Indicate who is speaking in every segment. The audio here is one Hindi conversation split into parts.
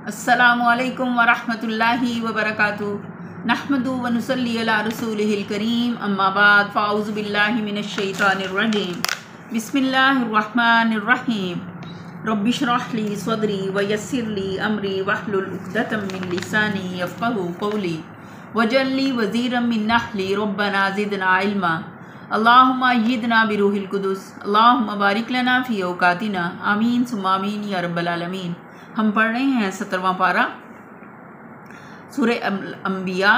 Speaker 1: अस्सलामुअलैकुम वरहमतुल्लाहि वबरकातुहू नहमदु व नुसल्ली अला रसूलिहिल करीम अम्मा बाद फ़ाऊज़ु बिल्लाहि मिनश शैतानिर रजीम बिस्मिल्लाहिर रहमानिर रहीम रब्बि इश्रह ली सदरी व यस्सिर ली अमरी वहलुल उक़दतम मिन लिसानी यफ़क़हू क़ौली वजअल ली वज़ीरम मिन अहली रब्बना ज़िदना इल्मा अल्लाहुम्मा अय्यिदना बिरूहिल कुदुस अल्लाहुम्मा बारिक लना फ़ी औक़ातिना आमीन सुम्मा आमीन या रब्बल आलमीन। हम पढ़ रहे हैं 17वां पारा सूरह अंबिया।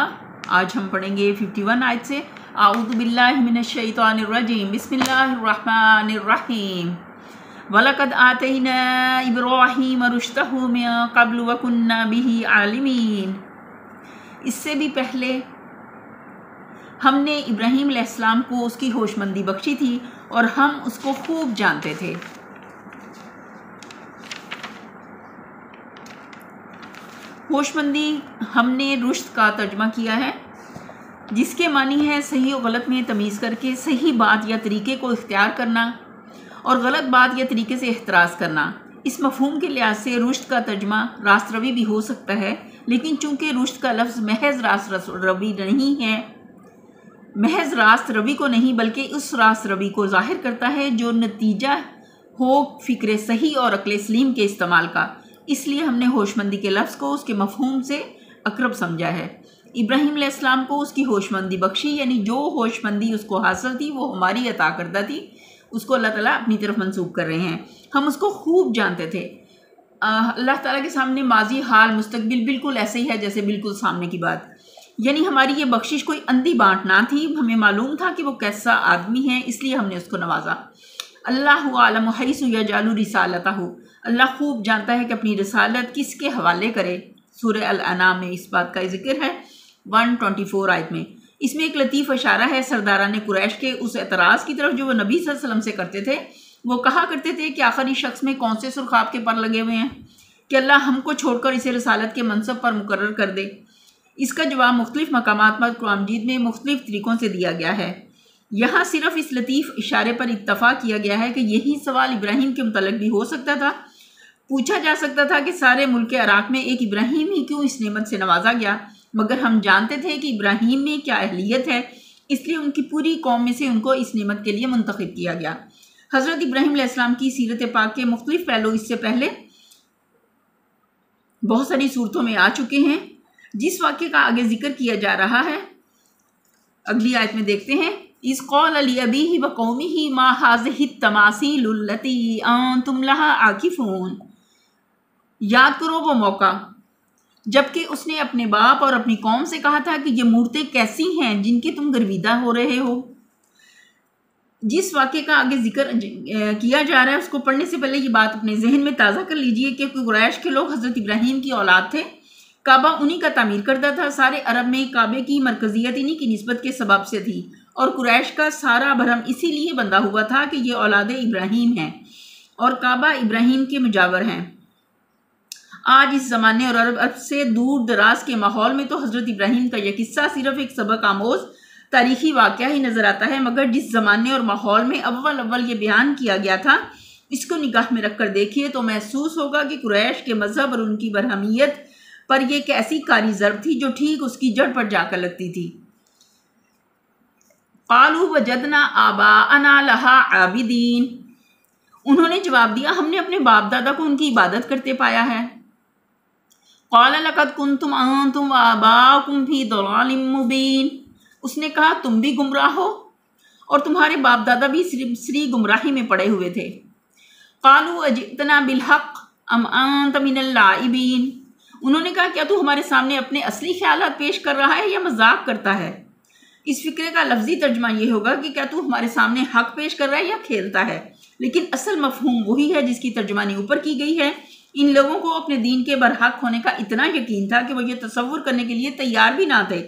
Speaker 1: आज हम पढ़ेंगे 51 आयत से। आऊज़ु बिल्लाहि मिनश शैतानिर रजीम बिस्मिल्लाहिर रहमानिर रहीम वलक़द आतैना इब्राहीम रुश्दहू मिन क़ब्ल व कुन्ना बिही आलिमीन। इससे भी पहले हमने इब्राहीम अलैहिस्सलाम को उसकी होशमंदी बख्शी थी और हम उसको खूब जानते थे। होशमंदी हमने रुश्द का तर्जमा किया है, जिसके मानी है सही और गलत में तमीज़ करके सही बात या तरीके को इख्तियार करना और गलत बात या तरीके से एहतराज़ करना। इस मफ़हूम के लिहाज से रुश्द का तर्जमा रास्त रवी भी हो सकता है, लेकिन चूँकि रुश्द का लफ्ज़ महज रास्त रवी नहीं है, महज रास्त रवी को नहीं बल्कि उस रास्त रवी को ज़ाहिर करता है जो नतीजा हो फ़िक्र सही और अक्ल सलीम के इस्तेमाल का। इसलिए हमने होशमंदी के लफ्ज़ को उसके मफ़हूम से अक़रब समझा है। इब्राहीम अलैहिस्सलाम को उसकी होशमंदी बख्शी, यानी जो होशमंदी उसको हासिल थी वो हमारी अता करदा थी, उसको अल्लाह ताला अपनी तरफ मंसूब कर रहे हैं। हम उसको खूब जानते थे। अल्लाह ताला के सामने माजी हाल मुस्तकबिल बिल्कुल ऐसे ही है जैसे बिल्कुल सामने की बात। यानी हमारी ये बख्शिश कोई अंधी बाँट ना थी, हमें मालूम था कि वो कैसा आदमी है, इसलिए हमने उसको नवाजा। अल्लाहु आलमु हैसु यजअलु रिसालतहु, अल्लाह खूब जानता है कि अपनी रिसालत किसके हवाले करे। सूरह अल-अनाम में इस बात का जिक्र है 124 आयत में। इसमें एक लतीफ़ इशारा है सरदारान कुरैश के उस एतराज़ की तरफ जो वो नबी सल्लल्लाहु अलैहि वसल्लम से करते थे। वो कहा करते थे कि आखिरी शख्स में कौन से सुरखाब के पर लगे हुए हैं कि अल्लाह हमको छोड़कर इसे रिसालत के मनसब पर मुकर्रर कर दे। इसका जवाब मुख्तलिफ़ मकामात पर कुरान मजीद में मुख्तलिफ़ तरीक़ों से दिया गया है। यहाँ सिर्फ इस लतीफ़ इशारे पर इत्तफ़ा किया गया है कि यही सवाल इब्राहीम के मुतल्लिक़ भी हो सकता था। पूछा जा सकता था कि सारे मुल्क इराक़ में एक इब्राहीम ही क्यों इस नेमत से नवाजा गया, मगर हम जानते थे कि इब्राहीम में क्या अहलियत है, इसलिए उनकी पूरी कौम में से उनको इस नेमत के लिए मुंतखब किया गया। हज़रत इब्राहीम अलैहिस्सलाम की सीरत पाक के मुख्तलिफ़ पहलू इससे पहले बहुत सारी सूरतों में आ चुके हैं। जिस वाक़े का आगे जिक्र किया जा रहा है अगली आयत में देखते हैं। इस क़ाल लिअबीही व क़ौमिही मा हाज़िही तमासीलुल्लती अंतुम लहा आकिफ़ून। याद करो वो मौका जबकि उसने अपने बाप और अपनी कौम से कहा था कि ये मूर्तें कैसी हैं जिनके तुम गर्विदा हो रहे हो। जिस वाक़े का आगे जिक्र किया जा रहा है उसको पढ़ने से पहले ये बात अपने जहन में ताज़ा कर लीजिए कि कुरैश के लोग हज़रत इब्राहीम की औलाद थे। काबा उन्हीं का तामीर करता था। सारे अरब में काबे की मरकज़ियत इन्हीं की निस्बत के सबब से थी और कुरैश का सारा भरम इसीलिए बंधा हुआ था कि ये औलाद इब्राहीम हैं और काबा इब्राहीम के मुजावर हैं। आज इस ज़माने और अरब से दूर दराज के माहौल में तो हज़रत इब्राहीम का यह किस्सा सिर्फ एक सबक आमोज़ तारीख़ी वाक़या ही नज़र आता है, मगर जिस ज़माने और माहौल में अव्वल ये बयान किया गया था, इसको निगाह में रख कर देखिए तो महसूस होगा कि कुरैश के मज़हब और उनकी बरहमियत पर यह एक ऐसी कारी ज़र्ब थी जो ठीक उसकी जड़ पर जाकर लगती थी। क़ालू वजदना आबाअना लहा आबिदीन, उन्होंने जवाब दिया हमने अपने बाप दादा को उनकी इबादत करते पाया है। क़ाल लक़द कुन्तुम अंतुम व आबाउकुम फ़ी दलालिम मुबीन, उसने कहा तुम भी गुमराह हो और तुम्हारे बाप दादा भी श्री गुमराही में पड़े हुए थे। क़ालू अजितना बिलहक़ अम अंत मिनल लाइबीन, उन्होंने कहा क्या तू हमारे सामने अपने असली ख्यालात पेश कर रहा है या मजाक करता है। इस फ़िक्रे का लफ्ज़ी तर्जमा ये होगा कि क्या तू हमारे सामने हक़ पेश कर रहा है या खेलता है, लेकिन असल मफ़हूम वही है जिसकी तर्जमानी ऊपर की गई है। इन लोगों को अपने दीन के बरहक होने का इतना यकीन था कि वो ये तसव्वुर करने के लिए तैयार भी ना थे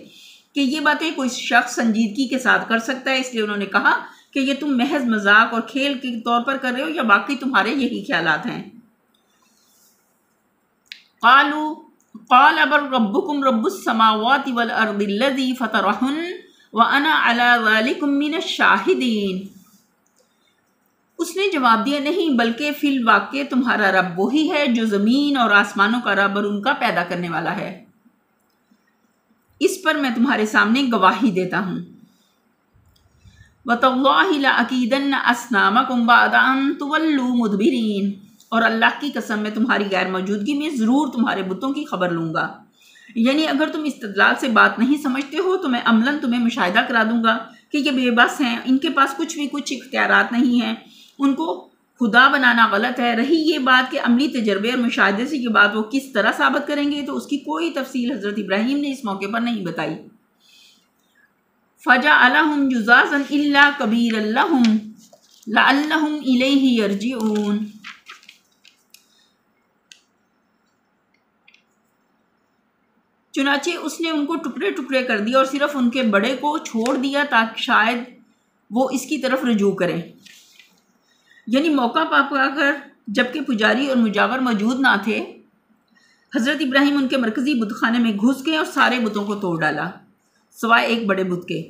Speaker 1: कि ये बातें कोई शख्स संजीदगी के साथ कर सकता है। इसलिए उन्होंने कहा कि ये तुम महज मजाक और खेल के तौर पर कर रहे हो या बाकी तुम्हारे यही ख्यालात हैं। क़ाल रब्बुकुम रब्बुस समावाति वल अर्दिल्लज़ी फ़तरहुन व अना अला ज़ालिकुम मिनश शाहिदीन, उसने जवाब दिया, नहीं, बल्कि फिल वाक़े तुम्हारा रब वही है जो ज़मीन और आसमानों का रब और उनका पैदा करने वाला है। इस पर मैं तुम्हारे सामने गवाही देता हूँ। वतल्लाहि लअकीदन्न अस्नामकुम बअदा अन तुवल्लू मुदबिरीन, और अल्लाह की कसम मैं तुम्हारी गैर मौजूदगी में ज़रूर तुम्हारे बुतों की खबर लूँगा। यानी अगर तुम इस्तदलाल से बात नहीं समझते हो तो मैं अमलन तुम्हें मुशाहिदा करा दूंगा कि ये बेबस हैं, इनके पास कुछ इख्तियारात नहीं हैं, उनको खुदा बनाना गलत है। रही ये बात कि अमली तजर्बे और मुशाहिदे से ये बात वो किस तरह साबित करेंगे, तो उसकी कोई तफसील हज़रत इब्राहीम ने इस मौके पर नहीं बताई। फजअलहुम जुज़ाज़न इल्ला कबीरन लहुम लअल्लहुम इलैहि यरजिऊन। चुनाचे उसने उनको टुकड़े टुकड़े कर दिया और सिर्फ उनके बड़े को छोड़ दिया ताकि शायद वो इसकी तरफ रुजू करें। यानी मौका पाकर जबकि पुजारी और मुजावर मौजूद ना थे, हज़रत इब्राहीम उनके मरकज़ी बुतखाने में घुस गए और सारे बुतों को तोड़ डाला सिवाय एक बड़े बुत के।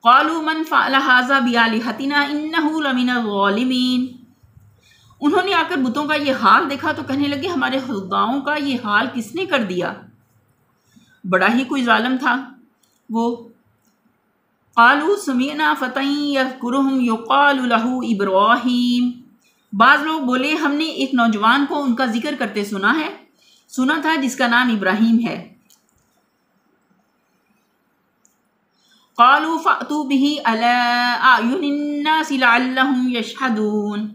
Speaker 1: क़ालू मन फ़अल हाज़ा बिआलिहतिना इन्नहु लमिनज़ ज़ालिमीन। उन्होंने आकर बुतों का ये हाल देखा तो कहने लगे, हमारे खुदाओं का ये हाल किसने कर दिया, बड़ा ही कोई जालिम था वो। क़ालू समीअना फ़तन यज़कुरुहुम युक़ालु लहू इब्राहीम। बाज़ लोग बोले, हमने एक नौजवान को उनका जिक्र करते सुना था जिसका नाम इब्राहीम है। क़ालू फ़अतू बिही अला अयुनिन्नासि लअल्लहुम यशहदून।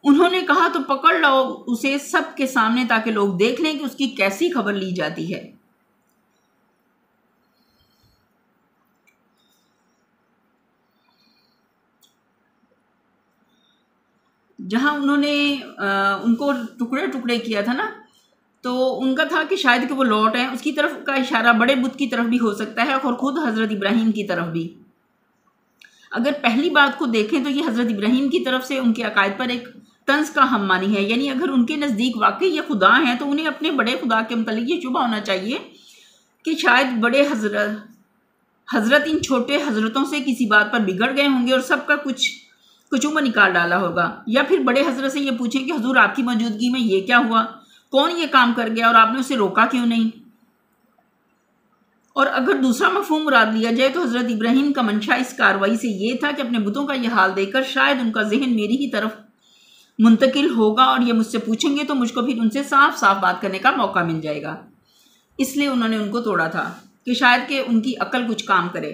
Speaker 1: उन्होंने कहा, तो पकड़ लो उसे सबके सामने ताकि लोग देख लें कि उसकी कैसी खबर ली जाती है। जहां उन्होंने उनको टुकड़े टुकड़े किया था ना, तो उनका था कि शायद कि वो लौट हैं, उसकी तरफ का इशारा बड़े बुत की तरफ भी हो सकता है और ख़ुद हज़रत इब्राहीम की तरफ भी। अगर पहली बात को देखें तो ये हज़रत इब्राहीम की तरफ से उनके अकायद पर एक तंज का हम मानी है। यानी अगर उनके नज़दीक वाकई ये खुदा हैं तो उन्हें अपने बड़े खुदा के मतलब ये शुबा होना चाहिए कि शायद बड़े हज़रत इन छोटे हज़रतों से किसी बात पर बिगड़ गए होंगे और सबका कुछ कुचुम्बा निकाल डाला होगा। या फिर बड़े हज़रत से ये पूछें कि हुजूर आपकी मौजूदगी में ये क्या हुआ, कौन ये काम कर गया और आपने उसे रोका क्यों नहीं। और अगर दूसरा मफहूम मुराद लिया जाए तो हज़रत इब्राहीम का मंशा इस कार्रवाई से ये था कि अपने बुतों का ये हाल देखकर शायद उनका जहन मेरी ही तरफ मुंतकिल होगा और ये मुझसे पूछेंगे तो मुझको फिर उनसे साफ साफ बात करने का मौका मिल जाएगा। इसलिए उन्होंने उनको तोड़ा था कि शायद कि उनकी अक्ल कुछ काम करे।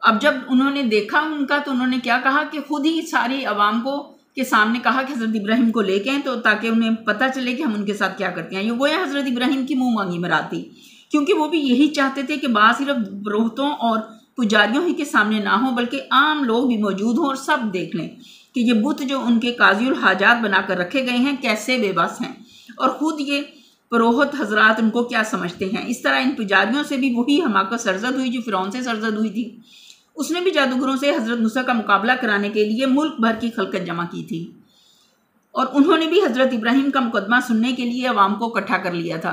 Speaker 1: अब जब उन्होंने देखा उनका तो उन्होंने क्या कहा कि खुद ही सारी आवाम को के सामने कहा कि हज़रत इब्राहीम को लेके आएं, तो ताकि उन्हें पता चले कि हम उनके साथ क्या करते हैं। ये गोया हज़रत इब्राहीम की मुँह मांगी मराद थी, क्योंकि वो भी यही चाहते थे कि बात सिर्फ रोहतों और पुजारियों ही के सामने ना हो बल्कि आम लोग भी मौजूद हों और सब देख लें कि ये बुत जो उनके काज़ियुल हाजात बनाकर रखे गए हैं कैसे बेबस हैं और ख़ुद ये पुरोहित हजरात उनको क्या समझते हैं। इस तरह इन पुजारियों से भी वही हमाकत सरजद हुई जो फ़िरौन से सरजद हुई थी। उसने भी जादूगरों से हज़रत मूसा का मुकाबला कराने के लिए मुल्क भर की खलकत जमा की थी और उन्होंने भी हज़रत इब्राहीम का मुकदमा सुनने के लिए अवाम को इकट्ठा कर लिया था।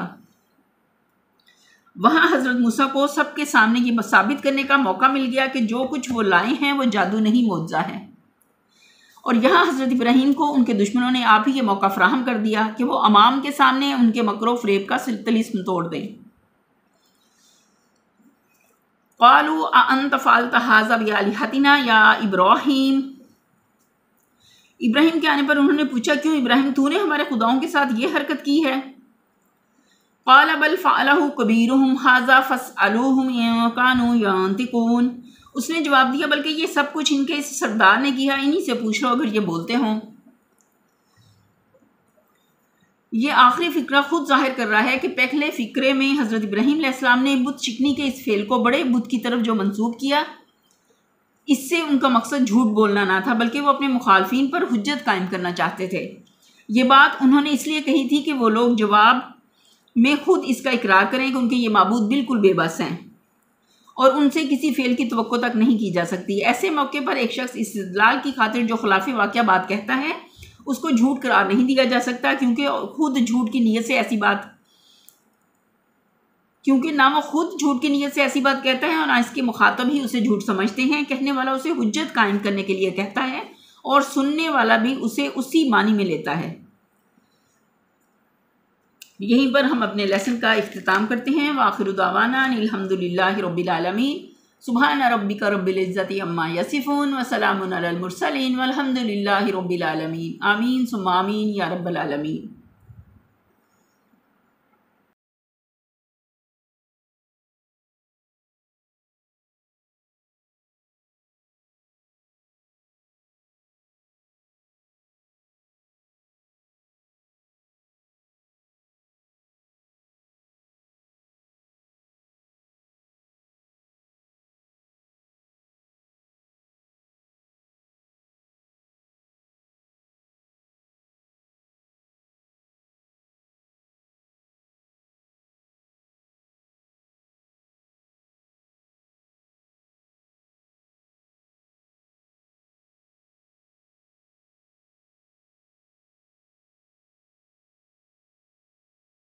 Speaker 1: वहाँ हज़रत मूसा को सबके सामने ये साबित करने का मौका मिल गया कि जो कुछ वो लाए हैं वो जादू नहीं मोज़ा है। और यहाँ हज़रत इब्राहीम को उनके दुश्मनों ने आप ही ये मौका फ़राहम कर दिया कि वो अवाम के सामने उनके मकरो फ़रेब का तिलिस्म तोड़ दें। क़ालू अअंत फ़अल्त हाज़ा बिआलिहतिना या इब्राहीम। इब्राहीम के आने पर उन्होंने पूछा, क्यों इब्राहीम तूने हमारे खुदाओं के साथ ये हरकत की है। क़ाल बल फ़अलहु कबीरुहुम हाज़ा फ़स्अलूहुम इन कानू यंतिकून। उसने जवाब दिया, बल्कि ये सब कुछ इनके इस सरदार ने किया, इन्हीं से पूछ लो अगर ये बोलते हों। ये आखिरी फ़िक्रा खुद जाहिर कर रहा है कि पहले फ़िक्रे में हज़रत इब्राहीम अलैहिस्सलाम ने बुत शिकनी के इस फेल को बड़े बुत की तरफ जो मंसूब किया, इससे उनका मकसद झूठ बोलना ना था बल्कि वो अपने मुखालफिन पर हुज्जत कायम करना चाहते थे। ये बात उन्होंने इसलिए कही थी कि वो लोग जवाब में खुद इसका इकरार करें कि उनके ये माबूद बिल्कुल बेबस हैं और उनसे किसी फेल की तवक्को तक नहीं की जा सकती। ऐसे मौके पर एक शख्स इस्तिदलाल की खातिर जो खिलाफ वाक़या बात कहता है उसको झूठ करार नहीं दिया जा सकता, क्योंकि खुद झूठ की नीयत से ऐसी बात क्योंकि ना वो खुद झूठ की नीयत से ऐसी बात कहता है और ना इसके मुखातब ही उसे झूठ समझते हैं। कहने वाला उसे हुज्जत कायम करने के लिए कहता है और सुनने वाला भी उसे उसी मानी में लेता है। यहीं पर हम अपने लेसन का इख्तिताम करते हैं। वाखिरु दावाना अनिल हम्दुलिल्लाहि रब्बिल आलमीन। सुबहान रब्बिका रब्बिल इज्जति अम्मा यसिफून व सलामुन अलल मुरसलीन वल्हम्दुलिल्लाहि रब्बिल आलमीन। आमीन सुम्मा आमीन या रब्बल आलमीन।